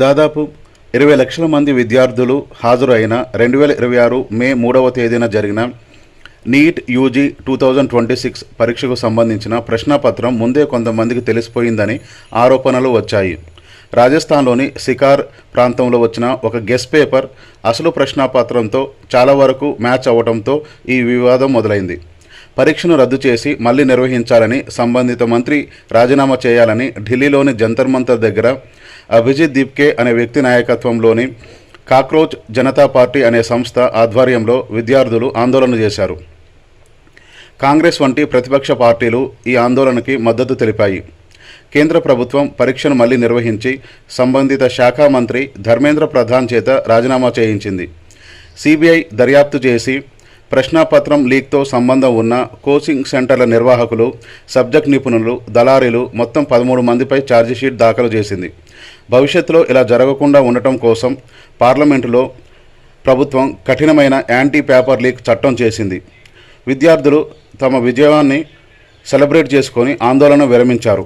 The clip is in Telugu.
దాదాపు 20 లక్షల మంది విద్యార్థులు హాజరు అయిన 2026 మే 3వ తేదీన జరిగిన నీట్ యూజీ 2026 పరీక్షకు సంబంధించిన ప్రశ్నాపత్రం ముందే కొంతమందికి తెలిసిపోయిందని ఆరోపణలు వచ్చాయి. రాజస్థాన్లోని సికార్ ప్రాంతంలో వచ్చిన ఒక గెస్ పేపర్ అసలు ప్రశ్నాపత్రంతో చాలా వరకు మ్యాచ్ అవ్వడంతో ఈ వివాదం మొదలైంది. పరీక్షను రద్దు చేసి మళ్లీ నిర్వహించాలని సంబంధిత మంత్రి రాజీనామా చేయాలని ఢిల్లీలోని జంతర్ మంతర్ దగ్గర అభిజిత్ దీప్కే అనే వ్యక్తి నాయకత్వంలోని కాక్రోచ్ జనతా పార్టీ అనే సంస్థ ఆధ్వర్యంలో విద్యార్థులు ఆందోళన చేశారు. కాంగ్రెస్ వంటి ప్రతిపక్ష పార్టీలు ఈ ఆందోళనకి మద్దతు తెలిపాయి. కేంద్ర ప్రభుత్వం పరీక్షను మళ్లీ నిర్వహించి సంబంధిత శాఖ మంత్రి ధర్మేంద్ర ప్రధాన్ చేత రాజీనామా చేయించింది. సిబిఐ దర్యాప్తు చేసి ప్రశ్నాపత్రం లీక్తో సంబంధం ఉన్న కోచింగ్ సెంటర్ల నిర్వాహకులు, సబ్జెక్ట్ నిపుణులు, దళారీలు మొత్తం 13 మందిపై ఛార్జిషీట్ దాఖలు చేసింది. భవిష్యత్తులో ఇలా జరగకుండా ఉండటం కోసం పార్లమెంటులో ప్రభుత్వం కఠినమైన యాంటీ పేపర్ లీక్ చట్టం చేసింది. విద్యార్థులు తమ విజయాన్ని సెలబ్రేట్ చేసుకొని ఆందోళన విరమించారు.